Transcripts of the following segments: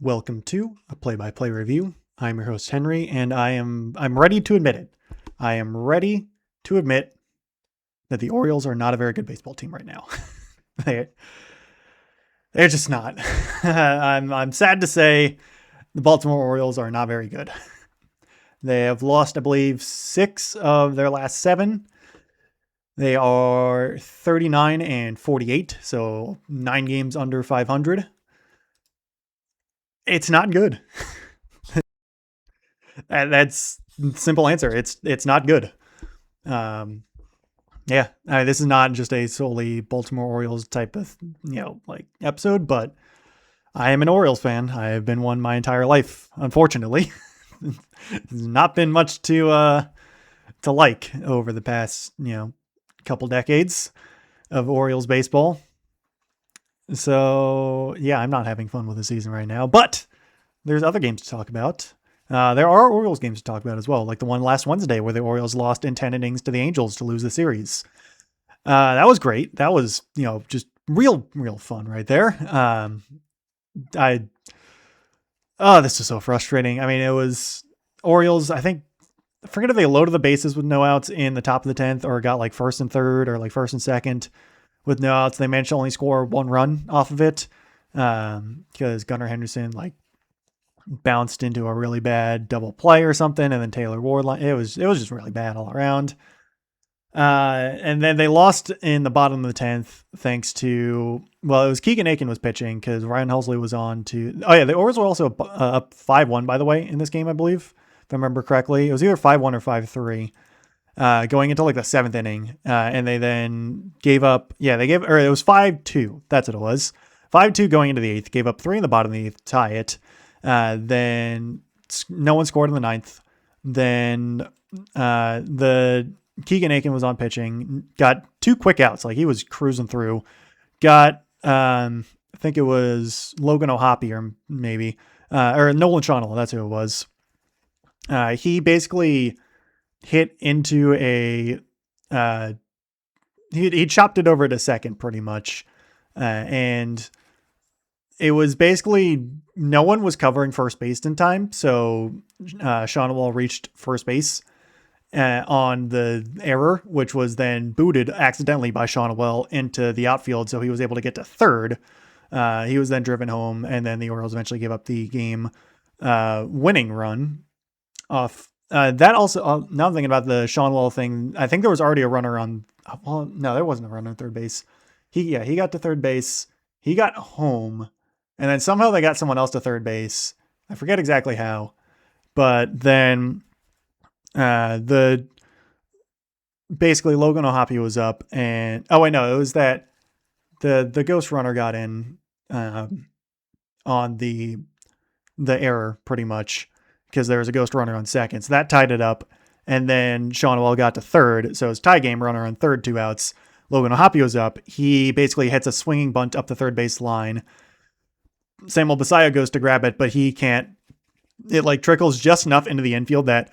Welcome to a play-by-play review. I'm your host Henry, and I'm ready to admit it. I am ready to admit that the Orioles are not a very good baseball team right now. they, they're just not. I'm sad to say the Baltimore Orioles are not very good. They have lost, I believe, 6 of their last 7. They are 39-48, so 9 games under 500. It's not good. That's the simple answer. It's not good. This is not just a solely Baltimore Orioles type of episode, but I am an Orioles fan. I have been one my entire life. Unfortunately, there's not been much to like over the past couple decades of Orioles baseball. So yeah, I'm not having fun with the season right now. But there's other games to talk about. There are Orioles games to talk about as well, like the one last Wednesday where the Orioles lost in 10 innings to the Angels to lose the series. That was great. That was, just real fun right there. This is so frustrating. I mean, it was Orioles, I forget if they loaded the bases with no outs in the top of the 10th or got like first and third or like first and second with no outs. They managed to only score 1 run off of it because Gunnar Henderson bounced into a really bad double play or something, and then Taylor Ward. It was just really bad all around. And then they lost in the bottom of the 10th thanks to, it was Keegan Aiken was pitching because Ryan Helsley was on to. Oh yeah, the Orioles were also up 5-1 by the way in this game, I believe, if I remember correctly. It was either 5-1 or 5-3. Going into like the 7th inning, and they then gave up. Yeah, it was 5-2. That's what it was. 5-2 going into the 8th. Gave up 3 in the bottom of the 8th to tie it. Then no one scored in the 9th. Then the Keegan Aiken was on pitching, got 2 quick outs. Like he was cruising through. Got I think it was Logan O'Hoppe or maybe or Nolan Schonel. That's who it was. He basically hit into a he chopped it over to second pretty much, and it was basically no one was covering first base in time, so Shonwell reached first base on the error, which was then booted accidentally by Shonwell into the outfield, so he was able to get to third. He was then driven home, and then the Orioles eventually gave up the game winning run off. That also, now I'm thinking about the Shonwell thing, I think there was already a runner on, well, no, there wasn't a runner on third base. He got to third base. He got home. And then somehow they got someone else to third base. I forget exactly how. But then basically Logan O'Hoppe was up, and it was that the ghost runner got in on the error pretty much because there was a ghost runner on second. So that tied it up. And then Shonwell got to third. So it was tie game, runner on third, 2 outs. Logan O'Hoppe was up. He basically hits a swinging bunt up the third base line. Samuel Basallo goes to grab it, but he can't. It trickles just enough into the infield that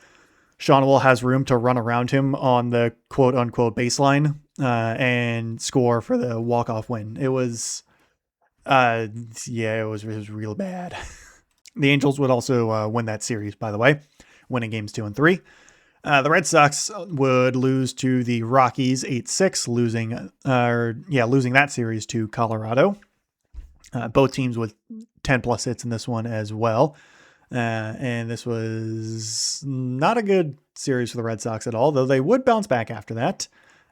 Shonwell has room to run around him on the quote unquote baseline and score for the walk-off win. It was, it was real bad. The Angels would also win that series, by the way, winning games 2 and 3. The Red Sox would lose to the Rockies 8-6, losing that series to Colorado. Both teams with 10 plus hits in this one as well. And this was not a good series for the Red Sox at all, though they would bounce back after that.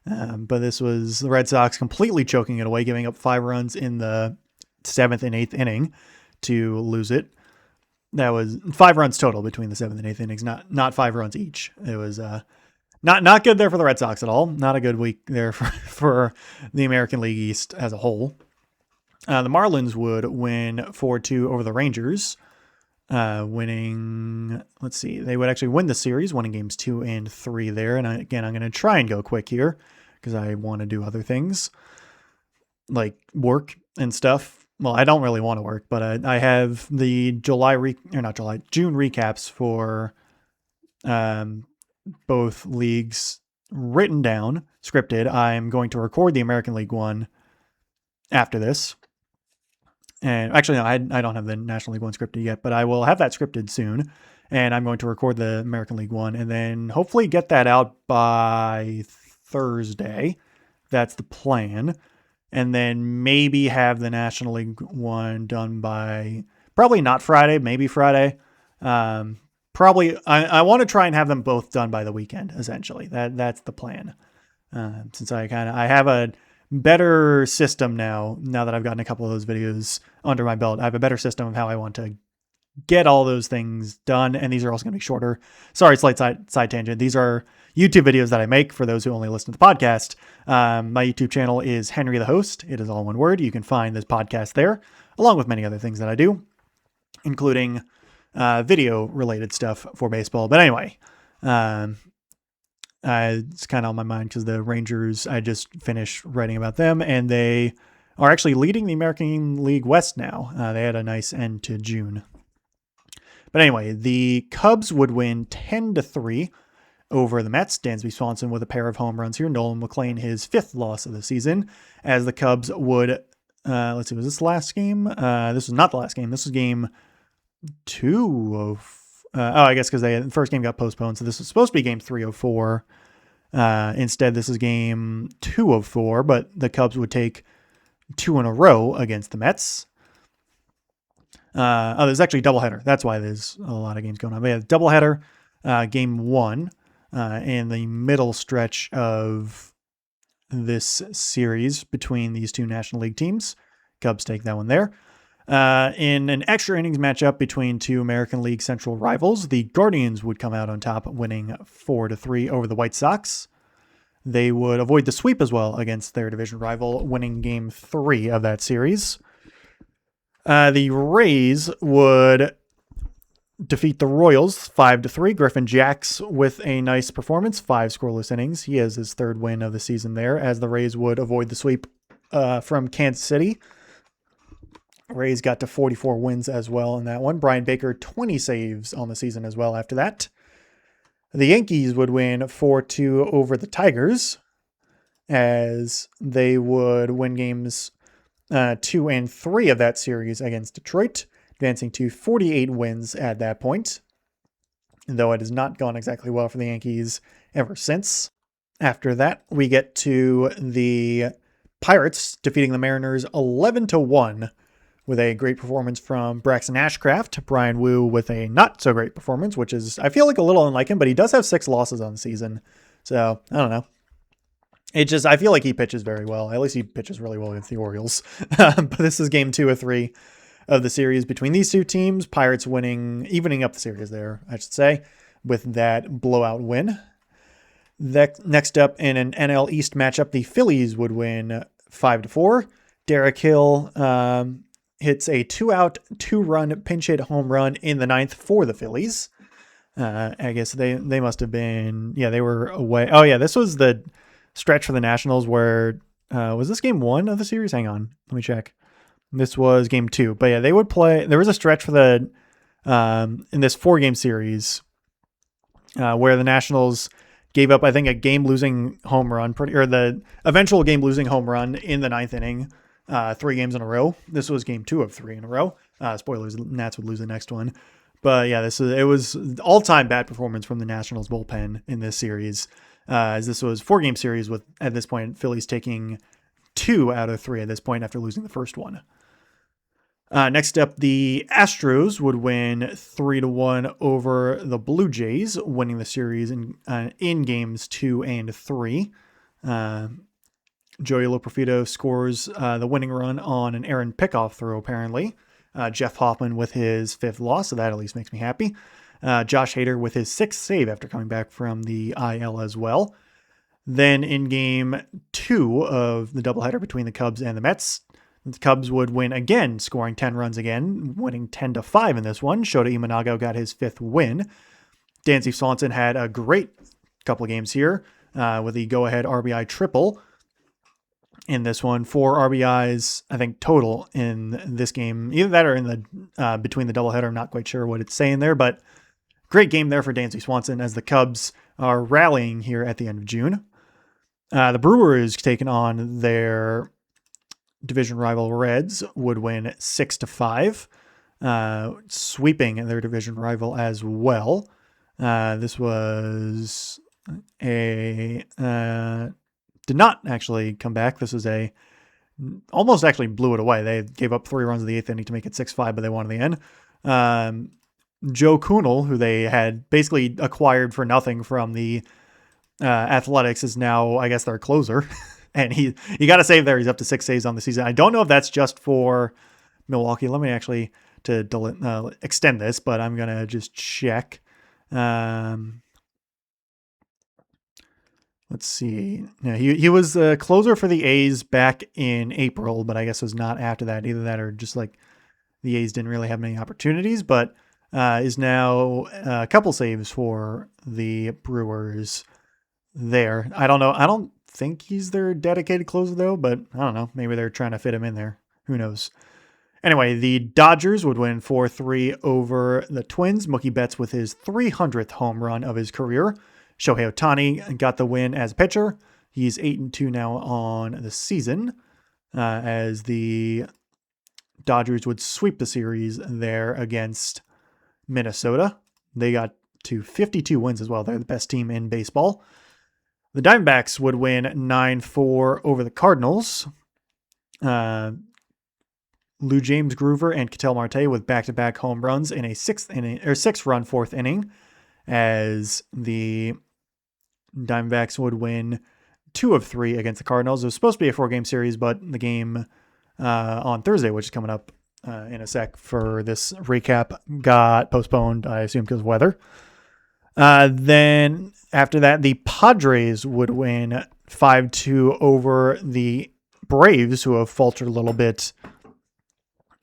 But this was the Red Sox completely choking it away, giving up 5 runs in the 7th and 8th inning to lose it. That was 5 runs total between the 7th and 8th innings, not 5 runs each. It was not good there for the Red Sox at all. Not a good week there for the American League East as a whole. The Marlins would win 4-2 over the Rangers, winning, they would actually win the series, winning games 2 and 3 there. And I'm going to try and go quick here because I want to do other things like work and stuff. Well, I don't really want to work, but I have the June recaps for both leagues written down, scripted. I'm going to record the American League one after this. And actually, no, I don't have the National League One scripted yet, but I will have that scripted soon. And I'm going to record the American League One and then hopefully get that out by Thursday. That's the plan. And then maybe have the National League One done by probably not Friday, maybe Friday. Probably I want to try and have them both done by the weekend. Essentially, that's the plan. Since I have a better system now that I've gotten a couple of those videos under my belt, I have a better system of how I want to get all those things done. And these are also going to be shorter. Sorry, slight side tangent. These are YouTube videos that I make for those who only listen to the podcast. My YouTube channel is Henry the Host. It is all one word. You can find this podcast there, along with many other things that I do, including video related stuff for baseball. But anyway, it's kind of on my mind because the Rangers, I just finished writing about them, and they are actually leading the American League West now. They had a nice end to June. But anyway, the Cubs would win 10-3 over the Mets. Dansby Swanson with a pair of home runs here. Nolan McLean, his 5th loss of the season, as the Cubs would, let's see, was this the last game? This was not the last game. This was game 2 of, I guess because the first game got postponed. So this was supposed to be game 3 of 4. Instead, this is game 2 of 4, but the Cubs would take 2 in a row against the Mets. There's actually a doubleheader. That's why there's a lot of games going on. But yeah, doubleheader, game 1, in the middle stretch of this series between these two National League teams. Cubs take that one there. In an extra innings matchup between two American League Central rivals, the Guardians would come out on top, winning 4-3 over the White Sox. They would avoid the sweep as well against their division rival, winning game 3 of that series. The Rays would defeat the Royals 5-3. Griffin Jacks with a nice performance, 5 scoreless innings. He has his 3rd win of the season there, as the Rays would avoid the sweep from Kansas City. Rays got to 44 wins as well in that one. Brian Baker, 20 saves on the season as well after that. The Yankees would win 4-2 over the Tigers, as they would win games 2 and 3 of that series against Detroit, advancing to 48 wins at that point, though it has not gone exactly well for the Yankees ever since. After that, we get to the Pirates defeating the Mariners 11-1 with a great performance from Braxton Ashcraft. Brian Wu with a not so great performance, which is, I feel like, a little unlike him, but he does have 6 losses on the season. So, I don't know. I feel like he pitches very well. At least he pitches really well against the Orioles. But this is game 2 of 3 of the series between these two teams. Pirates evening up the series there, I should say, with that blowout win. Next up, in an NL East matchup, the Phillies would win 5-4. Derek Hill hits a 2-out, 2-run pinch hit home run in the 9th for the Phillies. I guess they must have been, they were away. Oh yeah, this was the stretch for the Nationals where, was this game 1 of the series? Hang on, let me check. This was game 2, but yeah, they would play. There was a stretch for the, in this 4-game series, where the Nationals gave up, I think, a game-losing home run, or the eventual game-losing home run in the 9th inning, 3 games in a row. This was game 2 of 3 in a row. Spoilers, Nats would lose the next one. But yeah, it was all-time bad performance from the Nationals bullpen in this series, as this was 4-game series with, at this point, Phillies taking 2 out of 3 at this point after losing the first one. Next up, the Astros would win 3-1 over the Blue Jays, winning the series in games 2 and 3. Joey Loperfido scores the winning run on an Aaron Pickoff throw, apparently. Jeff Hoffman with his 5th loss, so that at least makes me happy. Josh Hader with his 6th save after coming back from the IL as well. Then in game 2 of the doubleheader between the Cubs and the Mets, the Cubs would win again, scoring 10 runs again, winning 10-5 in this one. Shota Imanaga got his 5th win. Dansby Swanson had a great couple of games here with the go-ahead RBI triple in this one. 4 RBIs, I think, total in this game. Either that or in the between the doubleheader. I'm not quite sure what it's saying there, but great game there for Dansby Swanson as the Cubs are rallying here at the end of June. The Brewers taking on their division rival Reds would win 6-5, sweeping their division rival as well. This was did not actually come back. This was almost actually blew it away. They gave up 3 runs in the 8th inning to make it 6-5, but they won in the end. Joe Kunal, who they had basically acquired for nothing from the Athletics, is now, I guess, their closer. And you got to save there. He's up to 6 saves on the season. I don't know if that's just for Milwaukee. Let me actually extend this, but I'm going to just check. Let's see. Yeah, he was a closer for the A's back in April, but I guess it was not after that. Either that or just like the A's didn't really have many opportunities, but is now a couple saves for the Brewers there. I don't know. I don't think he's their dedicated closer though, but I don't know. Maybe they're trying to fit him in there. Who knows? Anyway, the Dodgers would win 4-3 over the Twins. Mookie Betts with his 300th home run of his career. Shohei Ohtani got the win as pitcher. He's 8-2 now on the season, as the Dodgers would sweep the series there against Minnesota. They got to 52 wins as well. They're the best team in baseball. The Diamondbacks would win 9-4 over the Cardinals. Lou James Groover and Ketel Marte with back-to-back home runs in a 6-run 4th inning, as the Diamondbacks would win 2 of 3 against the Cardinals. It was supposed to be a 4-game series, but the game on Thursday, which is coming up in a sec for this recap, got postponed, I assume because of weather. Then after that, the Padres would win 5-2 over the Braves, who have faltered a little bit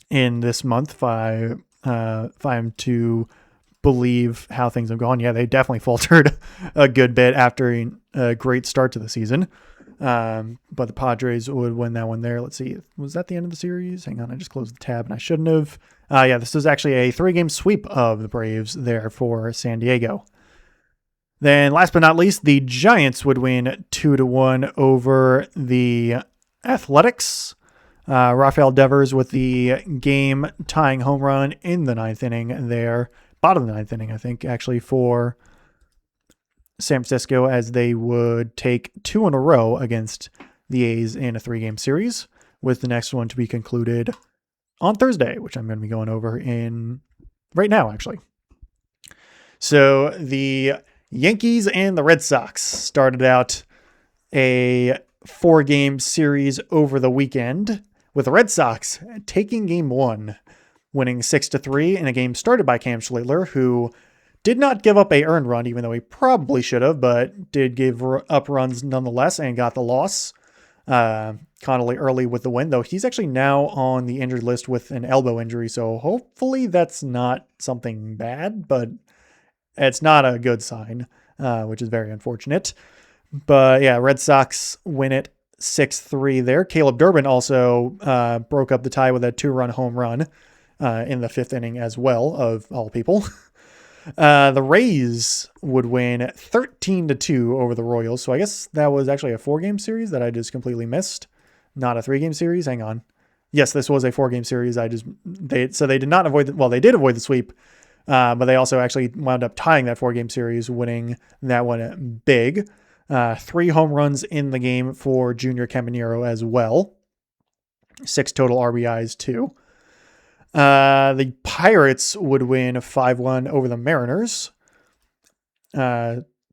in this month. If I'm to believe how things have gone, yeah, they definitely faltered a good bit after a great start to the season. But the Padres would win that one there. Let's see. Was that the end of the series? Hang on. I just closed the tab and I shouldn't have. Yeah, this is actually a 3-game sweep of the Braves there for San Diego. Then last but not least, the Giants would win 2-1 over the Athletics. Rafael Devers with the game tying home run in the 9th inning there. Bottom of the 9th inning, I think, actually, for San Francisco, as they would take 2 in a row against the A's in a 3-game series, with the next one to be concluded on Thursday, which I'm going to be going over in right now, actually. So the Yankees and the Red Sox started out a 4-game series over the weekend, with the Red Sox taking game 1, winning 6-3 in a game started by Cam Schlittler, who did not give up a earned run, even though he probably should have, but did give up runs nonetheless and got the loss. Connolly early with the win, though he's actually now on the injured list with an elbow injury, so hopefully that's not something bad, but it's not a good sign, which is very unfortunate. But yeah, Red Sox win it 6-3 there. Caleb Durbin also broke up the tie with a 2-run home run in the 5th inning as well, of all people. The Rays would win 13-2 over the Royals. So I guess that was actually a 4-game series that I just completely missed. Not a 3-game series. Hang on. Yes, this was a 4-game series. They did not avoid they did avoid the sweep, but they also actually wound up tying that 4-game series, winning that one big. 3 home runs in the game for Junior Caminero as well. 6 total RBIs too. The Pirates would win 5-1 over the Mariners,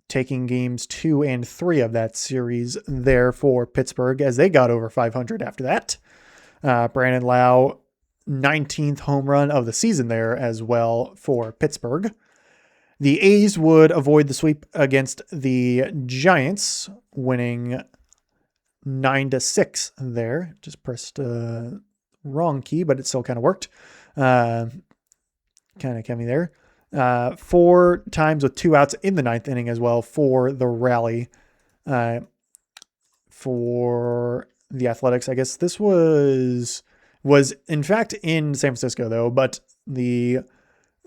taking games 2 and 3 of that series there for Pittsburgh, as they got over 500 after that. Brandon Lau, 19th home run of the season there as well for Pittsburgh. The A's would avoid the sweep against the Giants, winning 9-6 there. Just pressed wrong key, but it still kind of worked. Kind of kept me there. 4 times with 2 outs in the 9th inning as well for the rally for the Athletics. I guess this was in fact in San Francisco though, but the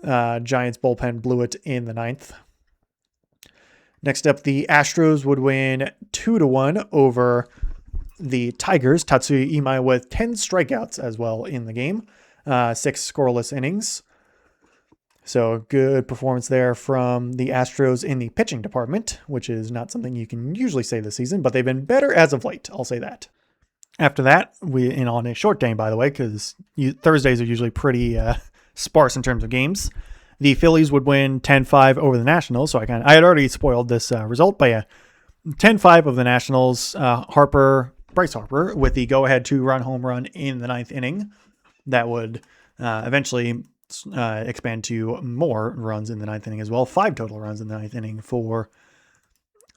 Giants bullpen blew it in the 9th. Next up, the Astros would win 2-1 over the Tigers, Tatsuya Imai with 10 strikeouts as well in the game, 6 scoreless innings. So good performance there from the Astros in the pitching department, which is not something you can usually say this season, but they've been better as of late. I'll say that. After that, on a short day, by the way, because Thursdays are usually pretty sparse in terms of games. The Phillies would win 10-5 over the Nationals. So I had already spoiled this result, but yeah, 10-5 of the Nationals. Bryce Harper with the go-ahead 2-run home run in the 9th inning. That would eventually expand to more runs in the 9th inning as well. 5 total runs in the 9th inning for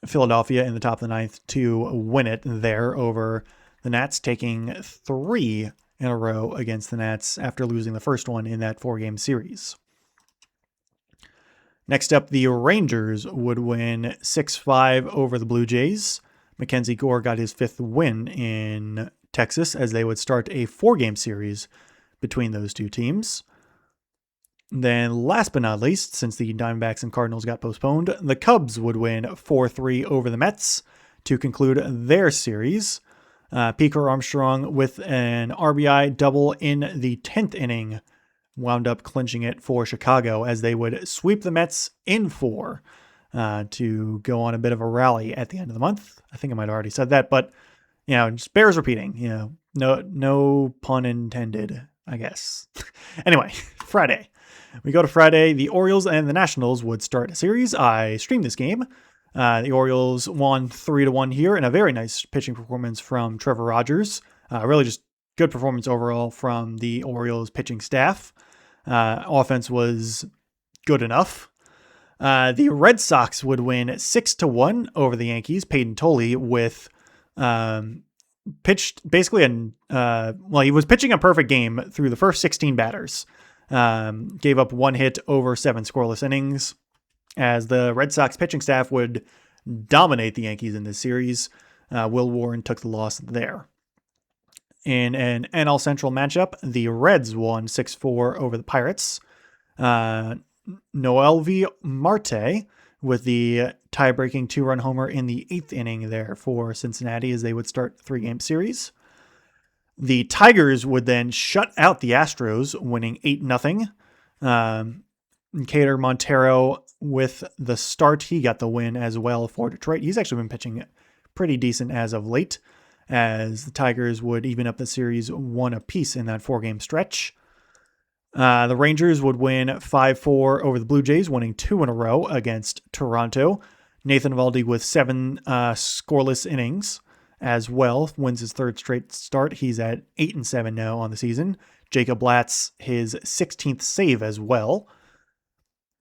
Philadelphia in the top of the 9th to win it there over the Nats, taking 3 in a row against the Nats after losing the first one in that 4-game series. Next up, the Rangers would win 6-5 over the Blue Jays. Mackenzie Gore got his 5th win in Texas as they would start a 4-game series between those two teams. Then last but not least, since the Diamondbacks and Cardinals got postponed, the Cubs would win 4-3 over the Mets to conclude their series. Pico Armstrong with an RBI double in the 10th inning wound up clinching it for Chicago as they would sweep the Mets in 4 to go on a bit of a rally at the end of the month. I think I might have already said that, but just bears repeating. No pun intended, I guess. Anyway, Friday. We go to Friday. The Orioles and the Nationals would start a series. I streamed this game. The Orioles won 3-1 here in a very nice pitching performance from Trevor Rogers. Really just good performance overall from the Orioles pitching staff. Offense was good enough. The Red Sox would win 6-1 over the Yankees. Peyton Tolley with pitched basically he was pitching a perfect game through the first 16 batters. Gave up 1 hit over 7 scoreless innings as the Red Sox pitching staff would dominate the Yankees in this series. Will Warren took the loss there. In an NL Central matchup, the Reds won 6-4 over the Pirates. Noelvi Marte with the tie-breaking 2-run homer in the 8th inning there for Cincinnati as they would start the 3-game series. The Tigers would then shut out the Astros, winning 8-0. Cater Montero with the start. He got the win as well for Detroit. He's actually been pitching pretty decent as of late, as the Tigers would even up the series 1 apiece in that 4-game stretch. The Rangers would win 5-4 over the Blue Jays, winning 2 in a row against Toronto. Nathan Eovaldi with 7 scoreless innings as well, wins his 3rd straight start. He's at 8-7 now on the season. Jacob Latz, his 16th save as well.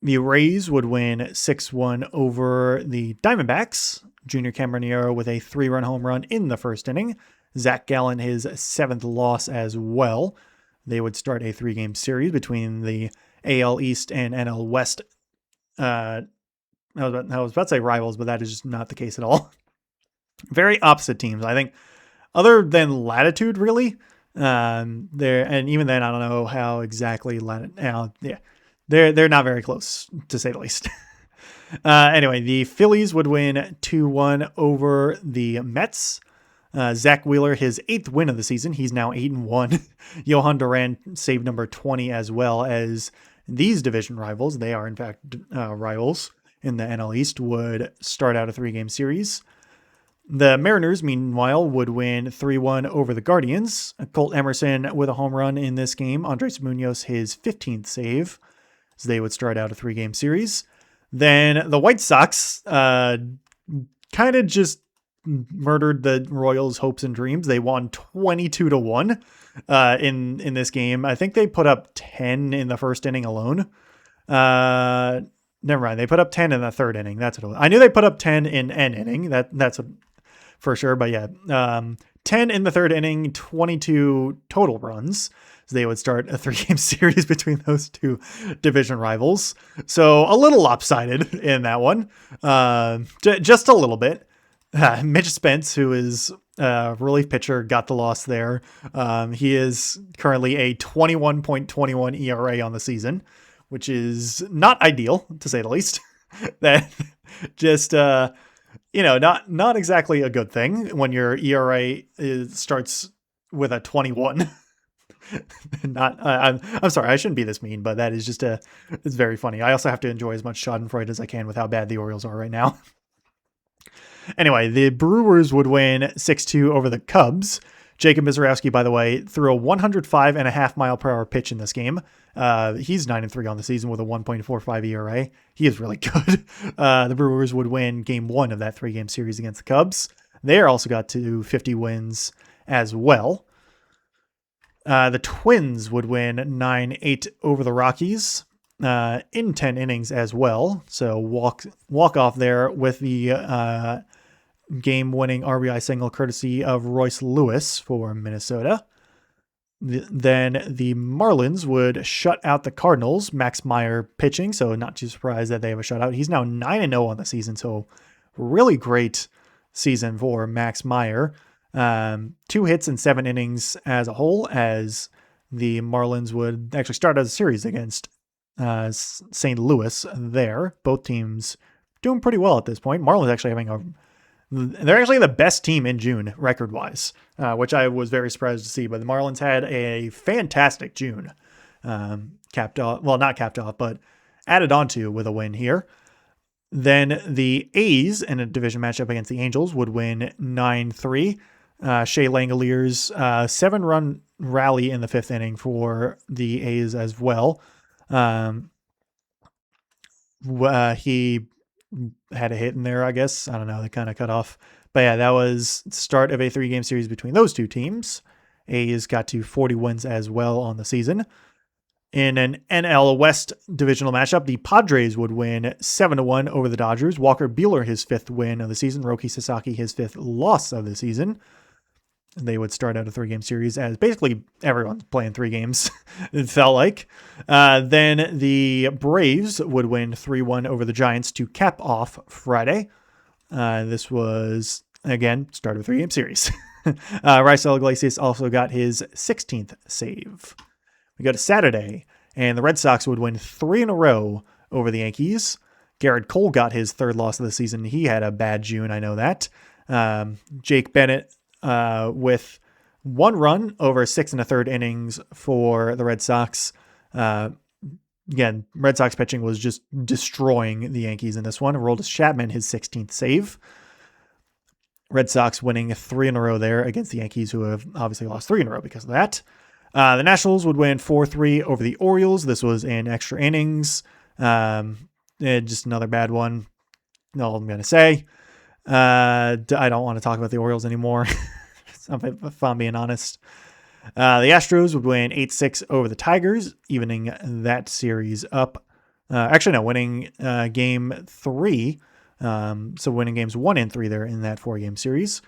The Rays would win 6-1 over the Diamondbacks. Junior Caminero with a 3-run home run in the 1st inning. Zach Gallen, his 7th loss as well. They would start a 3-game series between the AL East and NL West. I was about to say rivals, but that is just not the case at all. Very opposite teams, I think, other than latitude, really. There, and even then, I don't know how exactly they're not very close, to say the least. Anyway, the Phillies would win 2-1 over the Mets. Zach Wheeler, his 8th win of the season. He's now 8-1. Johan Duran saved number 20 as well, as these division rivals, they are in fact rivals in the NL East, would start out a 3-game series. The Mariners, meanwhile, would win 3-1 over the Guardians. Colt Emerson with a home run in this game. Andres Munoz, his 15th save. So they would start out a 3-game series. Then the White Sox kind of just murdered the Royals' hopes and dreams. They won 22-1 in this game. I think they put up 10 in the 1st inning alone. Never mind. They put up 10 in the 3rd inning. That's what it was. I knew they put up 10 in an inning. That's for sure. But yeah, 10 in the 3rd inning, 22 total runs. So they would start a 3-game series between those two division rivals. So a little lopsided in that one. Just a little bit. Mitch Spence, who is a relief pitcher, got the loss there. He is currently a 21.21 ERA on the season, which is not ideal, to say the least. That just, not exactly a good thing when your ERA starts with a 21. Not, I'm sorry, I shouldn't be this mean, but that is just it's very funny. I also have to enjoy as much Schadenfreude as I can with how bad the Orioles are right now. Anyway, the Brewers would win 6-2 over the Cubs. Jacob Mizorowski, by the way, threw a 105.5 mile per hour pitch in this game. He's 9-3 on the season with a 1.45 ERA. He is really good. The Brewers would win game 1 of that 3-game series against the Cubs. They also got to 50 wins as well. The Twins would win 9-8 over the Rockies in 10 innings as well. So walk off there with the game-winning RBI single courtesy of Royce Lewis for Minnesota. Then the Marlins would shut out the Cardinals. Max Meyer pitching, so not too surprised that they have a shutout. He's now 9-0 on the season, so really great season for Max Meyer. 2 hits in 7 innings as a whole, as the Marlins would actually start out a series against St. Louis there. Both teams doing pretty well at this point. Marlins actually they're actually the best team in June record-wise, which I was very surprised to see. But the Marlins had a fantastic June, not capped off, but added onto with a win here. Then the A's in a division matchup against the Angels would win 9-3. Shea Langoliers' 7-run rally in the 5th inning for the A's as well. He had a hit in there, I guess. I don't know. They kind of cut off. But yeah, that was the start of a 3-game series between those two teams. A's got to 40 wins as well on the season. In an NL West divisional matchup, the Padres would win 7-1 over the Dodgers. Walker Buehler, his 5th win of the season. Roki Sasaki, his 5th loss of the season. They would start out a 3-game series as basically everyone's playing 3 games, it felt like. Then the Braves would win 3-1 over the Giants to cap off Friday. This was, again, start of a 3-game series. Raisel Iglesias also got his 16th save. We go to Saturday, and the Red Sox would win 3 in a row over the Yankees. Garrett Cole got his 3rd loss of the season. He had a bad June, I know that. Jake Bennett with 1 run over 6 1/3 innings for the Red Sox. Again, Red Sox pitching was just destroying the Yankees in this one. Aroldis Chapman, his 16th save. Red Sox winning 3 in a row there against the Yankees, who have obviously lost 3 in a row because of that. The Nationals would win 4-3 over the Orioles. This was in extra innings. Just another bad one. All I'm going to say. I don't want to talk about the Orioles anymore, if I'm being honest. The Astros would win 8-6 over the Tigers, evening that series up. Winning game 3. So winning games 1 and 3 there in that 4-game series.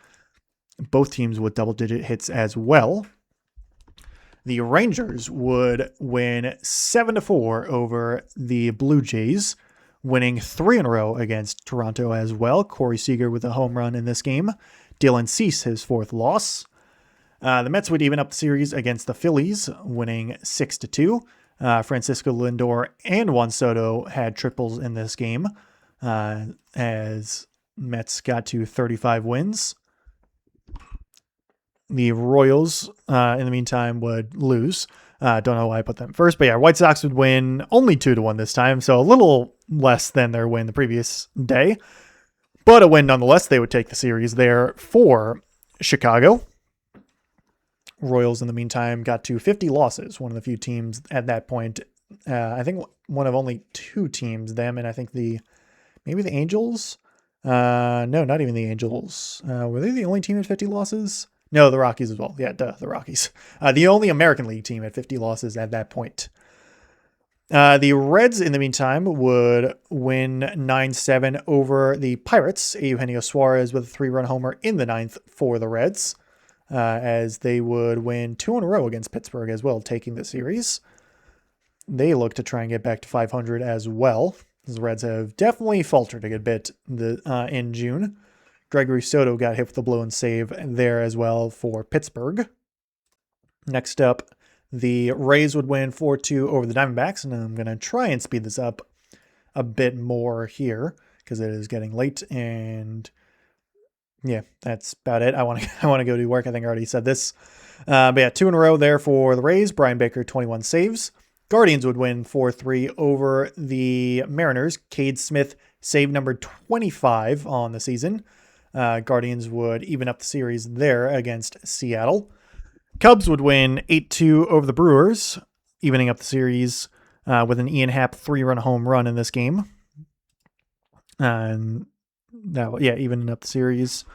Both teams with double-digit hits as well. The Rangers would win 7-4 over the Blue Jays, winning 3 in a row against Toronto as well. Corey Seager with a home run in this game. Dylan Cease, his 4th loss. The Mets would even up the series against the Phillies, winning 6-2. Francisco Lindor and Juan Soto had triples in this game, as Mets got to 35 wins. The Royals, in the meantime, would lose. Don't know why I put them first, but yeah, White Sox would win only 2-1 this time, so a little less than their win the previous day, but a win nonetheless. They would take the series there for Chicago. Royals, in the meantime, got to 50 losses, one of the few teams at that point. I think one of only 2 teams, them and I think maybe the Angels. No, not even the Angels. Were they the only team at 50 losses? No, the Rockies as well. Yeah, the Rockies. The only American League team at 50 losses at that point. The Reds, in the meantime, would win 9-7 over the Pirates. Eugenio Suarez with a 3-run homer in the 9th for the Reds, as they would win 2 in a row against Pittsburgh as well, taking the series. They look to try and get back to 500 as well. The Reds have definitely faltered a good bit in June. Gregory Soto got hit with a blown save there as well for Pittsburgh. Next up, the Rays would win 4-2 over the Diamondbacks, and I'm going to try and speed this up a bit more here because it is getting late, and Yeah, that's about it. I want to I want to go do work. I think I already said this. But yeah, 2 in a row there for the Rays. Brian Baker, 21 saves. Guardians would win 4-3 over the Mariners. Cade Smith, save number 25 on the season. Guardians would even up the series there against Seattle. Cubs would win 8-2 over the Brewers, evening up the series with an Ian Happ 3-run home run in this game. And evening up the series.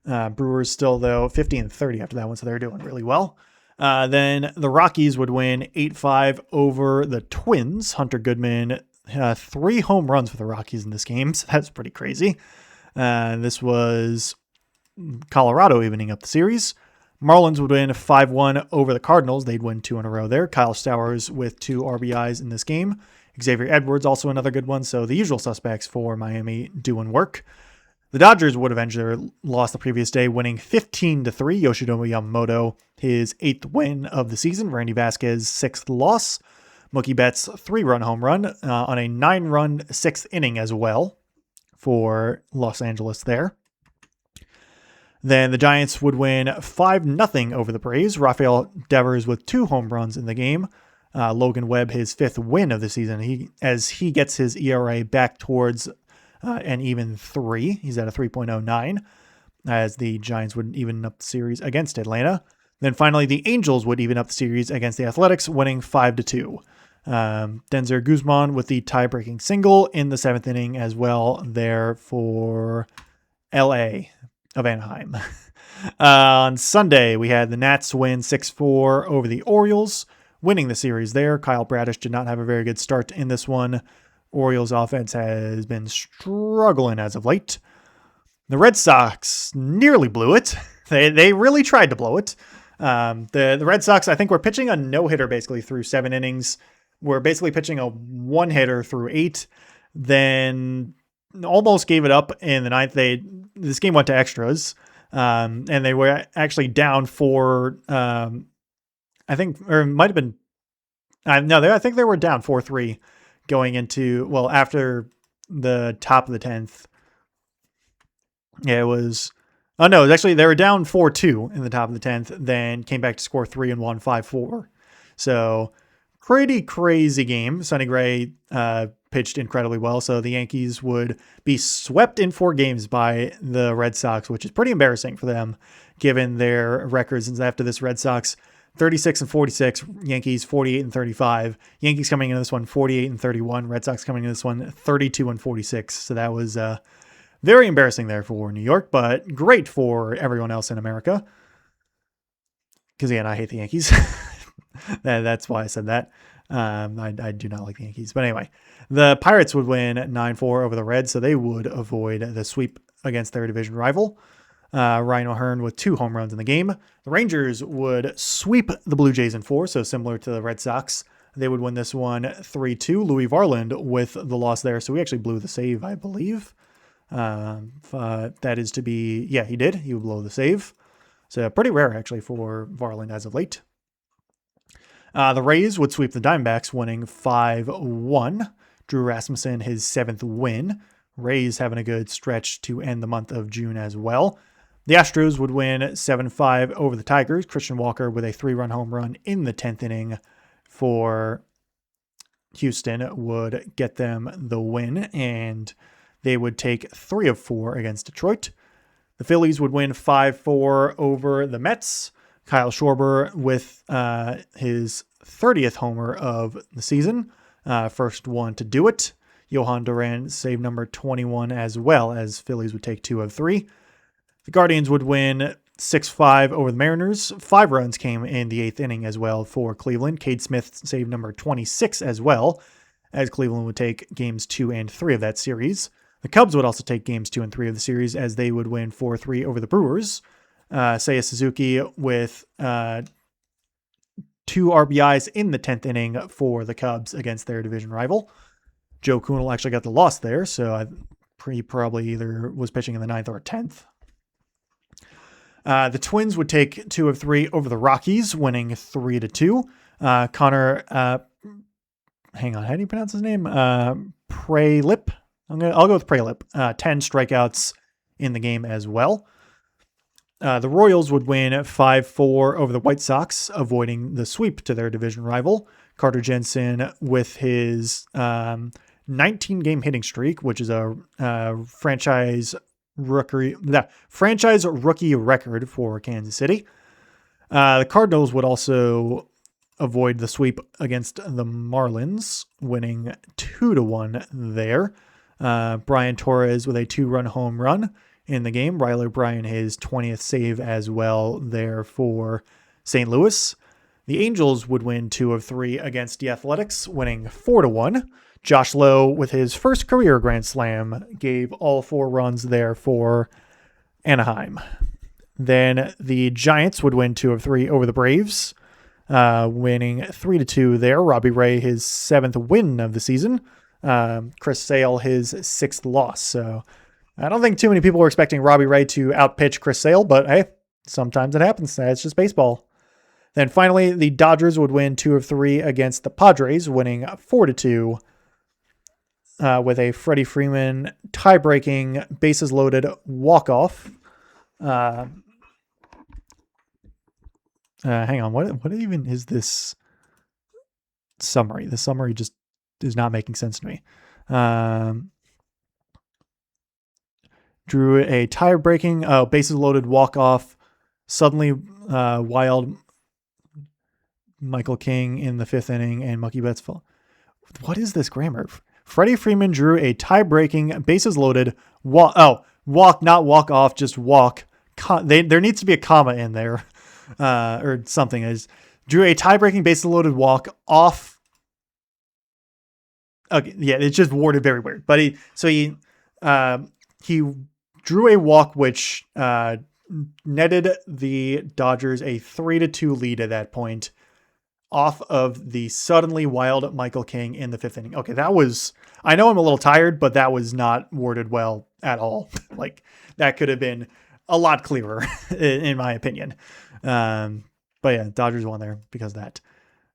Brewers still, though, 50-30 after that one, so they're doing really well. Then the Rockies would win 8-5 over the Twins. Hunter Goodman, 3 home runs for the Rockies in this game, so that's pretty crazy. This was Colorado evening up the series. Marlins would win 5-1 over the Cardinals. They'd win 2 in a row there. Kyle Stowers with 2 RBIs in this game. Xavier Edwards, also another good one. So the usual suspects for Miami doing work. The Dodgers would have eventually lost the previous day, winning 15-3. Yoshinobu Yamamoto, his 8th win of the season. Randy Vasquez, 6th loss. Mookie Betts, 3-run home run on a 9-run 6th inning as well for Los Angeles there. Then the Giants would win 5-0 over the Braves. Rafael Devers with 2 home runs in the game. Logan Webb, his 5th win of the season. As he gets his ERA back towards an even 3. He's at a 3.09 as the Giants would even up the series against Atlanta. Then finally, the Angels would even up the series against the Athletics, winning 5-2. Denzer Guzman with the tie-breaking single in the 7th inning as well there for LA of Anaheim. On Sunday, we had the Nats win 6-4 over the Orioles, winning the series there. Kyle Bradish did not have a very good start in this one. Orioles offense has been struggling as of late. The Red Sox nearly blew it. They really tried to blow it. The Red Sox, I think, were pitching a no-hitter basically through 7 innings. We're basically pitching a 1-hitter through 8. Then almost gave it up in the 9th. This game went to extras. And they were actually down 4, I think, or it might have been, I think they were down 4-3 going into, after the top of the 10th. Yeah, it was, it was actually, they were down 4-2 in the top of the 10th, then came back to score 3 and won 5-4. So pretty crazy game. Sonny Gray pitched incredibly well. So the Yankees would be swept in 4 games by the Red Sox, which is pretty embarrassing for them given their records. And after this, Red Sox 36-46, Yankees 48-35. Yankees coming into this one 48-31. Red Sox coming into this one 32-46. So that was very embarrassing there for New York, but great for everyone else in America. Because again, I hate the Yankees. That's why I said that. I do not like the Yankees. But anyway, the Pirates would win 9-4 over the Reds, so they would avoid the sweep against their division rival. Ryan O'Hearn with 2 home runs in the game. The Rangers would sweep the Blue Jays in 4, so similar to the Red Sox. They would win this one 3-2. Louis Varland with the loss there, so we actually blew the save, I believe. That is to be, he did. He would blow the save. So pretty rare, actually, for Varland as of late. The Rays would sweep the Diamondbacks, winning 5-1. Drew Rasmussen, his 7th win. Rays having a good stretch to end the month of June as well. The Astros would win 7-5 over the Tigers. Christian Walker with a 3-run home run in the 10th inning for Houston would get them the win, and they would take 3 of 4 against Detroit. The Phillies would win 5-4 over the Mets. Kyle Schwarber with his 30th homer of the season. First one to do it. Johan Duran save number 21 as well, as Phillies would take 2 of 3. The Guardians would win 6-5 over the Mariners. 5 runs came in the 8th inning as well for Cleveland. Cade Smith save number 26 as well, as Cleveland would take games 2 and 3 of that series. The Cubs would also take games 2 and 3 of the series, as they would win 4-3 over the Brewers. Seiya Suzuki with 2 RBIs in the 10th inning for the Cubs against their division rival. Joe Kunal actually got the loss there, so he probably either was pitching in the 9th or 10th. The Twins would take 2 of 3 over the Rockies, winning 3-2. Connor, hang on, how do you pronounce his name? Praylip. I'll go with Praylip. 10 strikeouts in the game as well. The Royals would win 5-4 over the White Sox, avoiding the sweep to their division rival. Carter Jensen with his 19-game hitting streak, which is a franchise rookie record for Kansas City. The Cardinals would also avoid the sweep against the Marlins, winning 2-1 there. Brian Torres with a 2-run home run in the game. Riley O'Brien his 20th save as well there for St. Louis. The Angels would win 2 of 3 against the Athletics, winning 4-1. Josh Lowe with his first career grand slam gave all 4 runs there for Anaheim. Then the Giants would win 2 of 3 over the Braves, winning 3-2 there. Robbie Ray his 7th win of the season. Chris Sale his 6th loss. So I don't think too many people were expecting Robbie Ray to outpitch Chris Sale, but hey, sometimes it happens. It's just baseball. Then finally, the Dodgers would win 2 of 3 against the Padres, winning 4-2 with a Freddie Freeman tie-breaking, bases-loaded walk-off. Hang on, what even is this summary? The summary just is not making sense to me. Drew a tie-breaking, bases-loaded walk-off, suddenly wild Michael King in the 5th inning, and Mookie Betts fell. What is this grammar? Freddie Freeman drew a tie-breaking, bases-loaded walk, not walk-off, just walk. There needs to be a comma in there. Or something is drew a tie-breaking bases-loaded walk off. Okay, yeah, it's just worded very weird. But he drew a walk which netted the Dodgers a 3-2 lead at that point, off of the suddenly wild Michael King in the 5th inning. Okay, that was. I know I'm a little tired, but that was not worded well at all. Like that could have been a lot clearer, in my opinion. But yeah, Dodgers won there because of that.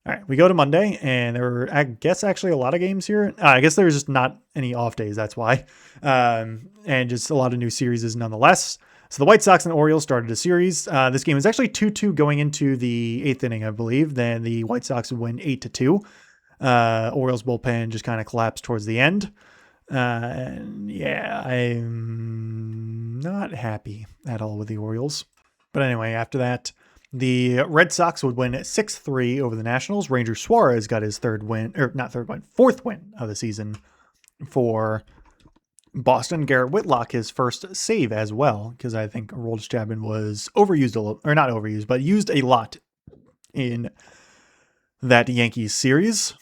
All right, we go to Monday, and there were, I guess, actually a lot of games here. I guess there's just not any off days, that's why. And just a lot of new series nonetheless. So the White Sox and the Orioles started a series. This game is actually 2-2 going into the 8th inning, I believe. Then the White Sox would win 8-2. Orioles bullpen just kind of collapsed towards the end. And yeah, I'm not happy at all with the Orioles. But anyway, after that, the Red Sox would win 6-3 over the Nationals. Ranger Suarez got his fourth win of the season for Boston. Garrett Whitlock, his first save as well, because I think Aroldis Chapman was overused a little, or not overused, but used a lot in that Yankees series.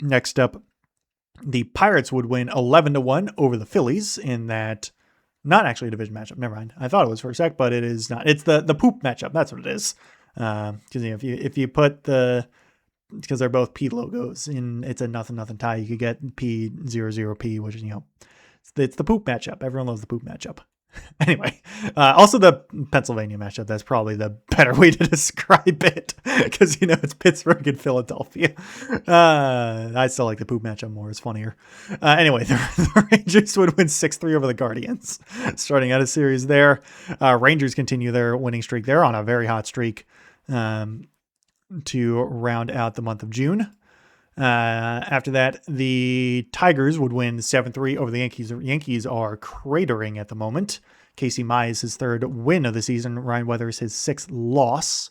Next up, the Pirates would win 11-1 over the Phillies in that, not actually a division matchup. Never mind. I thought it was for a sec, but it is not. It's the poop matchup. That's what it is. Because if you put because they're both P logos and it's a nothing tie, you could get P00P, which is it's the poop matchup. Everyone loves the poop matchup. Anyway, also the Pennsylvania matchup. That's probably the better way to describe it because it's Pittsburgh and Philadelphia. I still like the poop matchup more. It's funnier. Anyway, the Rangers would win 6-3 over the Guardians, starting out a series there. Rangers continue their winning streak. They're on a very hot streak to round out the month of June. After that, the Tigers would win 7-3 over the Yankees. The Yankees are cratering at the moment. Casey Mize, his 3rd win of the season. Ryan Weathers, his 6th loss.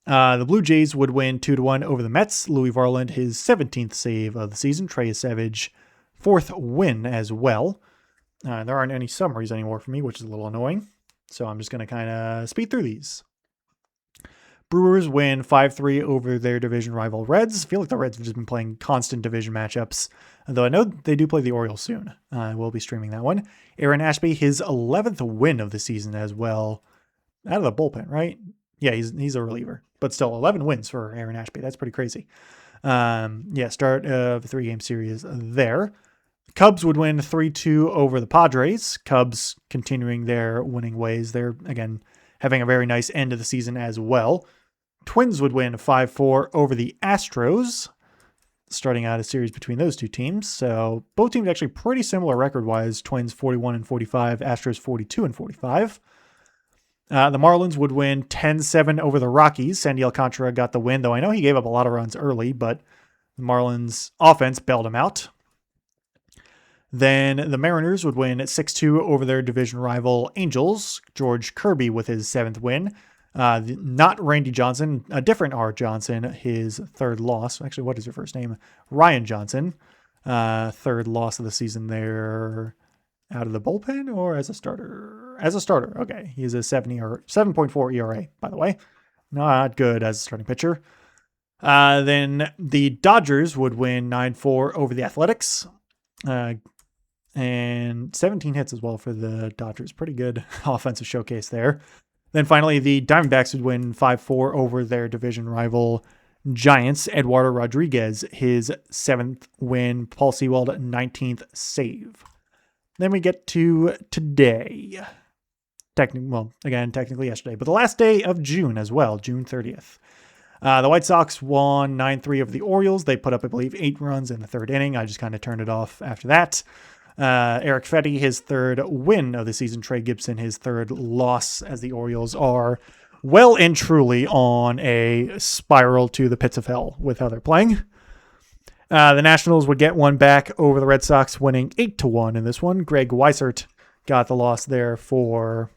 The Blue Jays would win 2-1 over the Mets. Louis Varland, his 17th save of the season. Trey Savage, 4th win as well. There aren't any summaries anymore for me, which is a little annoying. So I'm just going to kind of speed through these. Brewers win 5-3 over their division rival Reds. I feel like the Reds have just been playing constant division matchups, though I know they do play the Orioles soon. We'll be streaming that one. Aaron Ashby, his 11th win of the season as well. Out of the bullpen, right? Yeah, he's a reliever, but still 11 wins for Aaron Ashby. That's pretty crazy. Start of the 3-game series there. Cubs would win 3-2 over the Padres. Cubs continuing their winning ways. They're, again, having a very nice end of the season as well. Twins would win 5-4 over the Astros, starting out a series between those two teams. So both teams actually pretty similar record-wise. Twins 41-45, Astros 42-45. The Marlins would win 10-7 over the Rockies. Sandy Alcantara got the win, though I know he gave up a lot of runs early, but the Marlins offense bailed him out. Then the Mariners would win 6-2 over their division rival Angels. George Kirby with his 7th win. Not Randy Johnson, a different R. Johnson, his 3rd loss. Actually, what is your first name? Ryan Johnson. 3rd loss of the season there. Out of the bullpen or as a starter? As a starter. Okay. He's a 7.4 ERA, by the way. Not good as a starting pitcher. Then the Dodgers would win 9-4 over the Athletics. And 17 hits as well for the Dodgers. Pretty good offensive showcase there. Then finally, the Diamondbacks would win 5-4 over their division rival Giants. Eduardo Rodriguez, his 7th win. Paul Sewald, 19th save. Then we get to today. Technically yesterday, but the last day of June as well, June 30th. The White Sox won 9-3 over the Orioles. They put up, I believe, 8 runs in the 3rd inning. I just kind of turned it off after that. Eric Fetty, his 3rd win of the season. Trey Gibson, his 3rd loss, as the Orioles are well and truly on a spiral to the pits of hell with how they're playing. The Nationals would get one back over the Red Sox, winning 8-1 in this one. Greg Weissert got the loss there for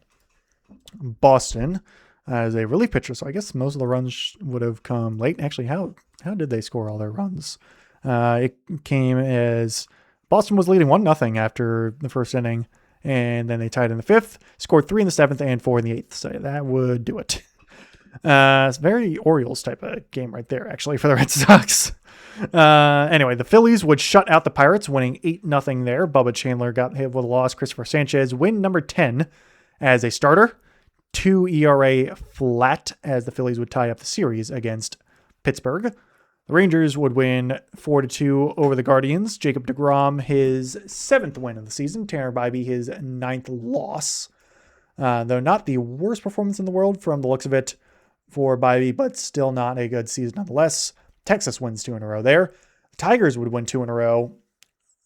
Boston as a relief pitcher. So I guess most of the runs would have come late. Actually, how did they score all their runs? It came as Boston was leading 1-0 after the 1st inning, and then they tied in the 5th, scored 3 in the 7th and 4 in the 8th. So that would do it. It's very Orioles type of game right there, actually, for the Red Sox. Anyway, the Phillies would shut out the Pirates, winning 8-0 there. Bubba Chandler got hit with a loss. Christopher Sanchez, win number 10 as a starter. 2 ERA flat as the Phillies would tie up the series against Pittsburgh. The Rangers would win 4-2 over the Guardians. Jacob deGrom, his 7th win of the season. Tanner Bybee, his 9th loss. Though not the worst performance in the world from the looks of it for Bybee, but still not a good season nonetheless. Texas wins 2 in a row there. The Tigers would win 2 in a row,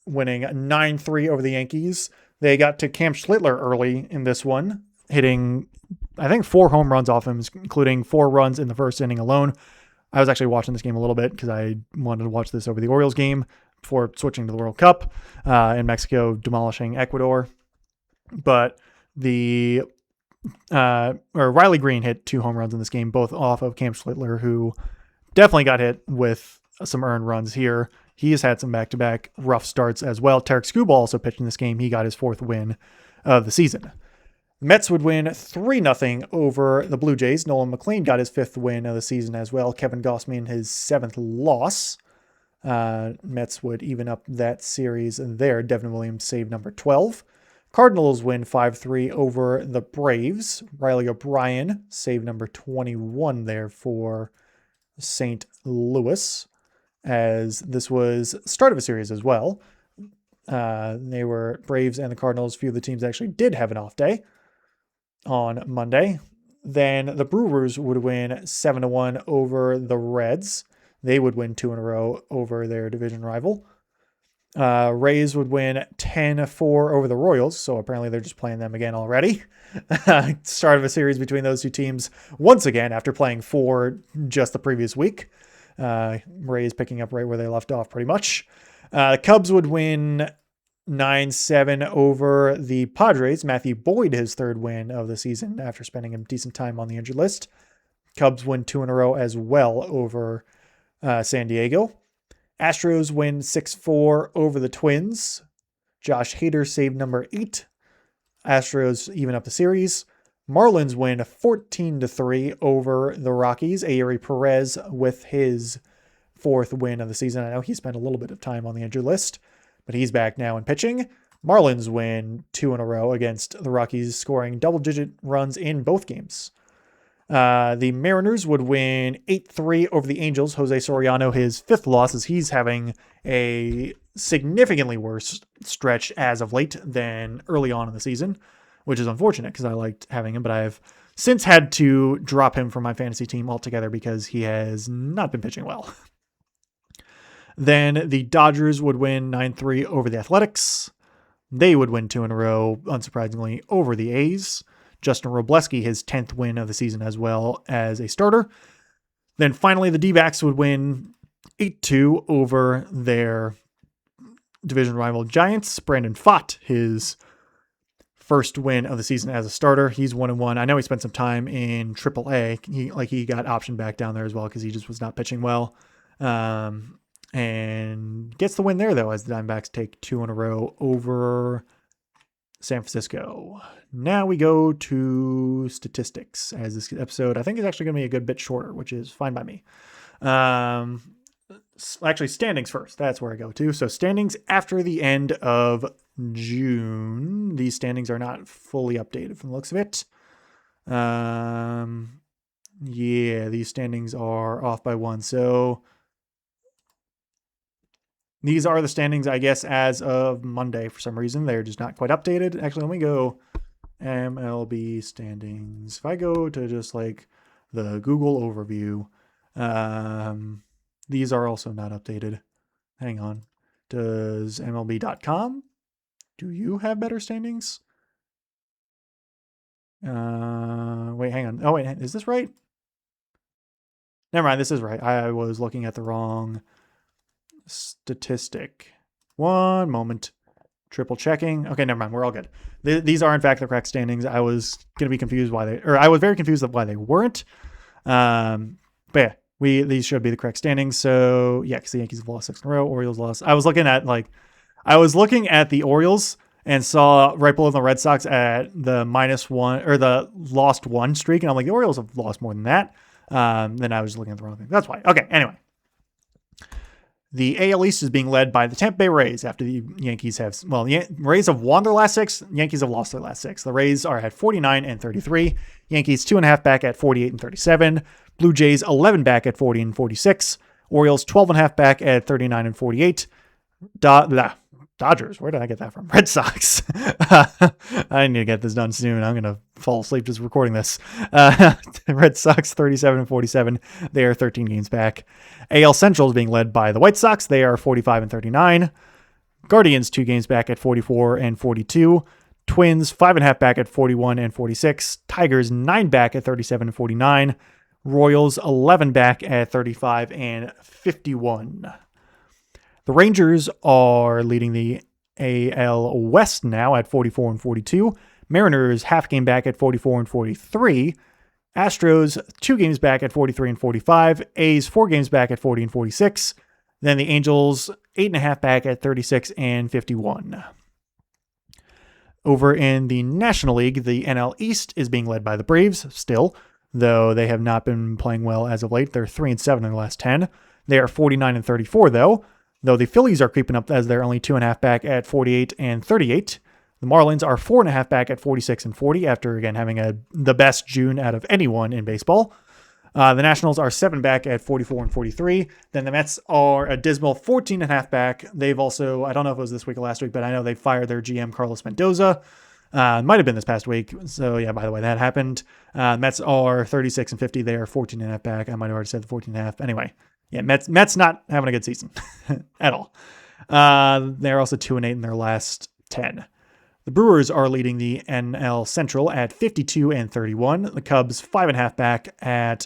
winning 9-3 over the Yankees. They got to Cam Schlittler early in this one, hitting, I think, 4 home runs off him, including 4 runs in the 1st inning alone. I was actually watching this game a little bit because I wanted to watch this over the Orioles game before switching to the World Cup in Mexico, demolishing Ecuador. But Riley Green hit 2 home runs in this game, both off of Cam Schlittler, who definitely got hit with some earned runs here. He has had some back-to-back rough starts as well. Tarek Skubal also pitched in this game. He got his 4th win of the season. The Mets would win 3-0 over the Blue Jays. Nolan McLean got his 5th win of the season as well. Kevin Gausman, his 7th loss. Mets would even up that series there. Devin Williams saved number 12. Cardinals win 5-3 over the Braves. Riley O'Brien saved number 21 there for St. Louis, as this was the start of a series as well. They were Braves and the Cardinals. A few of the teams actually did have an off day on Monday. Then the Brewers would win 7-1 over the Reds. They would win 2 in a row over their division rival. Rays would win 10-4 over the Royals, so apparently they're just playing them again already. Start of a series between those 2 teams once again after playing 4 just the previous week. Rays picking up right where they left off pretty much. The Cubs would win 9-7 over the Padres. Matthew Boyd, his 3rd win of the season after spending a decent time on the injured list. Cubs win 2 in a row as well over San Diego. Astros win 6-4 over the Twins. Josh Hader saved number 8. Astros even up the series. Marlins win 14-3 over the Rockies. Eury Perez with his 4th win of the season. I know he spent a little bit of time on the injured list, but he's back now in pitching. Marlins win 2 in a row against the Rockies, scoring double-digit runs in both games. The Mariners would win 8-3 over the Angels. Jose Soriano, his 5th loss, as he's having a significantly worse stretch as of late than early on in the season, which is unfortunate because I liked having him, but I've since had to drop him from my fantasy team altogether because he has not been pitching well. Then the Dodgers would win 9-3 over the Athletics. They would win 2 in a row, unsurprisingly, over the A's. Justin Robleski his 10th win of the season as well as a starter. Then finally, the D-backs would win 8-2 over their division rival Giants. Brandon Pfaadt, his first win of the season as a starter. He's 1-1. I know he spent some time in AAA. He got optioned back down there as well because he just was not pitching well. And gets the win there, though, as the Diamondbacks take 2 in a row over San Francisco. Now we go to statistics, as this episode, I think, is actually going to be a good bit shorter, which is fine by me. Actually, standings first. That's where I go to. So standings after the end of June. These standings are not fully updated from the looks of it. Yeah, these standings are off by 1. So these are the standings, I guess, as of Monday for some reason. They're just not quite updated. Actually, let me go MLB standings. If I go to just like the Google overview, these are also not updated. Hang on. Does MLB.com? Do you have better standings? Wait, hang on. Oh, wait, is this right? Never mind, this is right. I was looking at the wrong statistic. One moment. Triple checking. Okay, never mind. We're all good. These are, in fact, the correct standings. I was going to be confused I was very confused of why they weren't. But yeah, these should be the correct standings. So yeah, because the Yankees have lost 6 in a row. Orioles lost. I was looking at the Orioles and saw right below the Red Sox at the -1 or the lost 1 streak. And I'm like, the Orioles have lost more than that. Then I was looking at the wrong thing. That's why. Okay. Anyway. The AL East is being led by the Tampa Bay Rays after the Yankees have, Rays have won their last 6. Yankees have lost their last 6. The Rays are at 49 and 33. Yankees 2.5 back at 48 and 37. Blue Jays 11 back at 40 and 46. Orioles 12.5 back at 39 and 48. Dodgers, where did I get that from? Red Sox. I need to get this done soon. I'm going to fall asleep just recording this. Red Sox 37 and 47. They are 13 games back. AL Central is being led by the White Sox. They are 45 and 39. Guardians 2 games back at 44 and 42. Twins 5.5 back at 41 and 46. Tigers 9 back at 37 and 49. Royals 11 back at 35 and 51. The Rangers are leading the AL West now at 44 and 42. Mariners half game back at 44 and 43. Astros 2 games back at 43 and 45. A's 4 games back at 40 and 46. Then the Angels 8.5 back at 36 and 51. Over in the National League, the NL East is being led by the Braves still, though they have not been playing well as of late. They're 3 and 7 in the last 10. They are 49 and 34 though the Phillies are creeping up as they're only 2.5 back at 48 and 38. The Marlins are 4.5 back at 46 and 40 after, again, having the best June out of anyone in baseball. The Nationals are 7 back at 44 and 43. Then the Mets are a dismal 14.5 back. They've also, I don't know if it was this week or last week, but I know they fired their GM, Carlos Mendoza. Might have been this past week. So yeah, by the way, that happened. Mets are 36 and 50. They are 14.5 back. I might have already said the 14.5. Anyway. Yeah, Mets not having a good season at all. They're also 2 and 8 in their last 10. The Brewers are leading the NL Central at 52 and 31. The Cubs 5.5 back at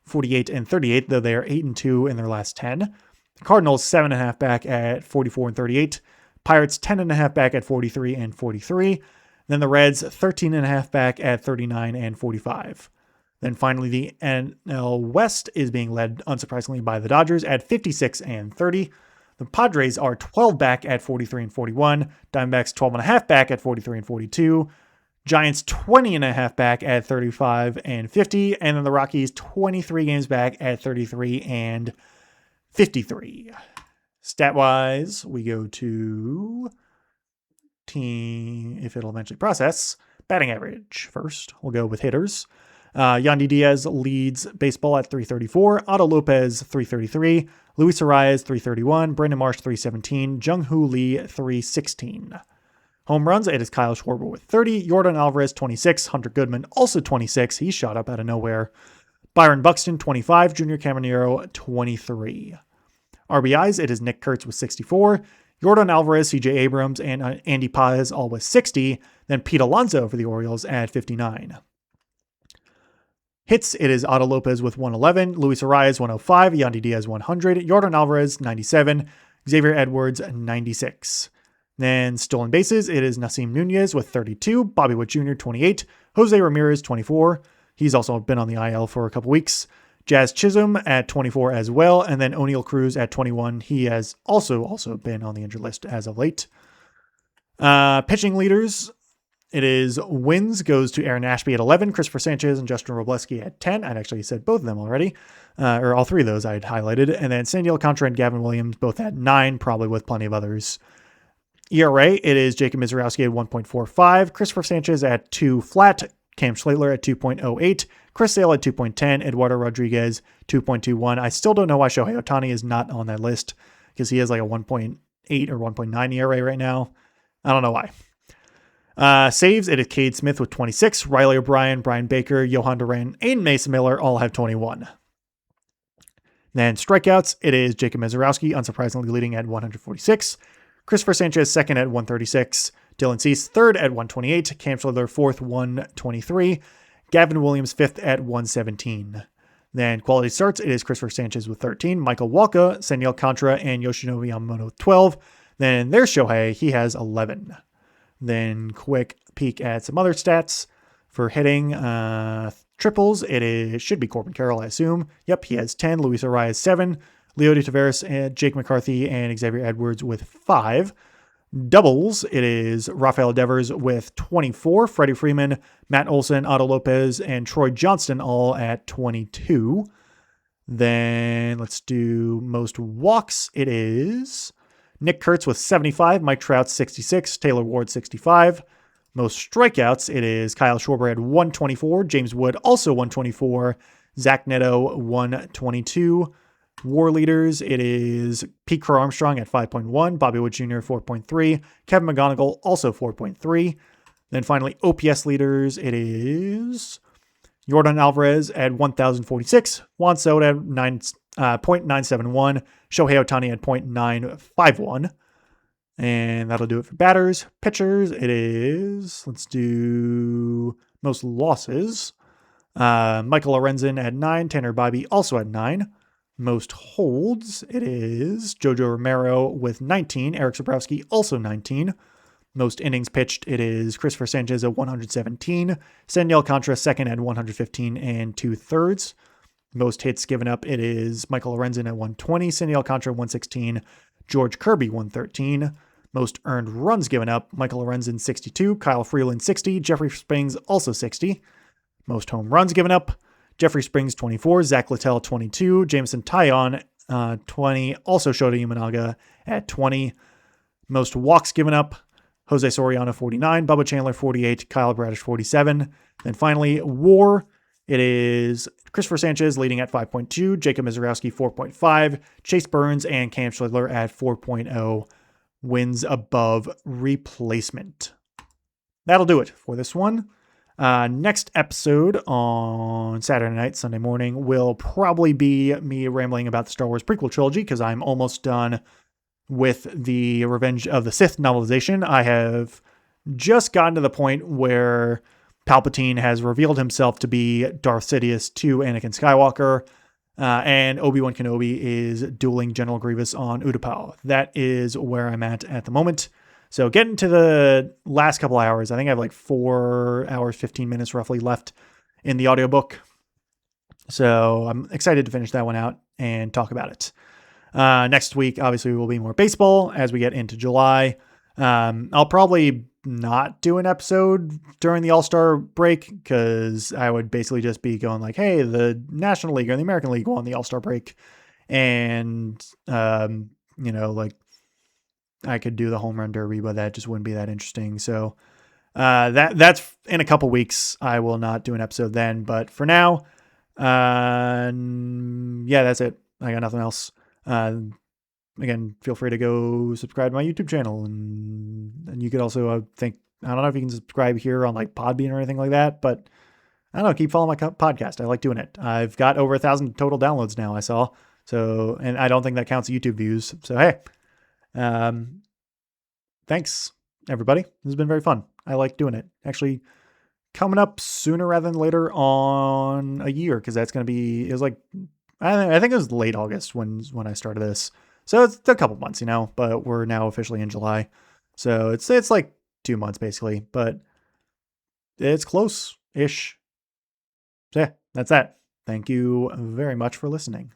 48 and 38, though they are 8 and 2 in their last 10. The Cardinals 7.5 back at 44 and 38. Pirates 10.5 back at 43 and 43. Then the Reds 13.5 back at 39 and 45. Then finally, the NL West is being led, unsurprisingly, by the Dodgers at 56 and 30. The Padres are 12 back at 43 and 41. Diamondbacks 12.5 back at 43 and 42. Giants 20.5 back at 35 and 50. And then the Rockies 23 games back at 33 and 53. Stat-wise, we go to team, if it'll eventually process, batting average first. We'll go with hitters. Yandy Diaz leads baseball at 334. Otto Lopez, 333. Luis Arias, 331. Brandon Marsh, 317. Jung-Hoo Lee, 316. Home runs, it is Kyle Schwarber with 30. Yordan Alvarez, 26. Hunter Goodman, also 26. He shot up out of nowhere. Byron Buxton, 25. Junior Caminero, 23. RBIs, it is Nick Kurtz with 64. Yordan Alvarez, CJ Abrams, and Andy Paz all with 60. Then Pete Alonso for the Orioles at 59. Hits, it is Otto Lopez with 111, Luis Arias 105, Yandy Diaz 100, Yordan Alvarez 97, Xavier Edwards 96. Then stolen bases, it is Nasim Nunez with 32, Bobby Witt Jr. 28, Jose Ramirez 24. He's also been on the IL for a couple weeks. Jazz Chisholm at 24 as well, and then O'Neal Cruz at 21. He has also been on the injured list as of late. Pitching leaders, it is wins goes to Aaron Ashby at 11, Christopher Sanchez and Justin Robleski at 10. I'd actually said both of them already, or all three of those I'd highlighted. And then Sandy Alcantara and Gavin Williams both at 9, probably with plenty of others. ERA, it is Jacob Mizorowski at 1.45, Christopher Sanchez at 2 flat, Cam Schlatler at 2.08, Chris Sale at 2.10, Eduardo Rodriguez 2.21. I still don't know why Shohei Ohtani is not on that list because he has like a 1.8 or 1.9 ERA right now. I don't know why. Saves, it is Cade Smith with 26, Riley O'Brien, Brian Baker, Johan Duran, and Mason Miller all have 21. Then strikeouts, it is Jacob Mizorowski, unsurprisingly leading at 146, Christopher Sanchez second at 136, Dylan Cease third at 128, Cam Schledler fourth 123, Gavin Williams fifth at 117. Then quality starts, it is Christopher Sanchez with 13, Michael Walker, Sandy Alcantara, and Yoshinobu Yamamoto with 12. Then there's Shohei, he has 11. Then quick peek at some other stats for hitting. Triples, should be Corbin Carroll, I assume. Yep, he has 10. Luis Arias 7. Leody Taveras and Jake McCarthy and Xavier Edwards with 5. Doubles, it is Rafael Devers with 24. Freddie Freeman, Matt Olson, Otto Lopez, and Troy Johnston all at 22. Then let's do most walks. It is Nick Kurtz with 75, Mike Trout 66, Taylor Ward 65. Most strikeouts, it is Kyle Schwarber at 124, James Wood also 124, Zach Neto 122. War leaders, it is Pete Crow Armstrong at 5.1, Bobby Witt Jr. 4.3, Kevin McGonigal also 4.3. Then finally, OPS leaders, it is Yordan Alvarez at 1,046, Juan Soto at 0.971, Shohei Ohtani at 0.951. And that'll do it for batters. Pitchers, it is, let's do most losses. Michael Lorenzen at 9, Tanner Bybee also at 9. Most holds, it is Jojo Romero with 19, Eric Zabrowski also 19. Most innings pitched, it is Christopher Sanchez at 117, Sandy Alcantara second at 115 and 2/3. Most hits given up, it is Michael Lorenzen at 120, Sandy Alcantara 116, George Kirby 113. Most earned runs given up, Michael Lorenzen 62, Kyle Freeland 60, Jeffrey Springs also 60. Most home runs given up, Jeffrey Springs 24, Zach Littell 22, Jameson Taillon 20, also Shota Imanaga at 20. Most walks given up, Jose Soriano 49, Bubba Chandler 48, Kyle Bradish 47. Then finally, WAR, it is Christopher Sanchez leading at 5.2, Jacob Mizorowski 4.5, Chase Burns and Cam Schledler at 4.0, wins above replacement. That'll do it for this one. Next episode on Saturday night, Sunday morning will probably be me rambling about the Star Wars prequel trilogy because I'm almost done with the Revenge of the Sith novelization. I have just gotten to the point where Palpatine has revealed himself to be Darth Sidious to Anakin Skywalker, and Obi-Wan Kenobi is dueling General Grievous on Utapau. That is where I'm at the moment. So getting to the last couple hours, I think I have like 4 hours, 15 minutes roughly left in the audiobook. So I'm excited to finish that one out and talk about it. Next week, obviously, will be more baseball as we get into July. I'll probably not do an episode during the All-Star break because I would basically just be going like, hey, the National League or the American League go on the All-Star break. And, like, I could do the home run derby, but that just wouldn't be that interesting. So that's in a couple weeks. I will not do an episode then. But for now, that's it. I got nothing else. Again, feel free to go subscribe to my YouTube channel. And you could also I don't know if you can subscribe here on like Podbean or anything like that, but I don't know, keep following my podcast. I like doing it. I've got over 1,000 total downloads now, I saw. So, and I don't think that counts YouTube views. So, hey, thanks, everybody. This has been very fun. I like doing it. Actually, coming up sooner rather than later on a year, because that's going to be, it was like, I think it was late August when I started this. So it's a couple months, but we're now officially in July. So it's like 2 months basically, but it's close-ish. So yeah, that's that. Thank you very much for listening.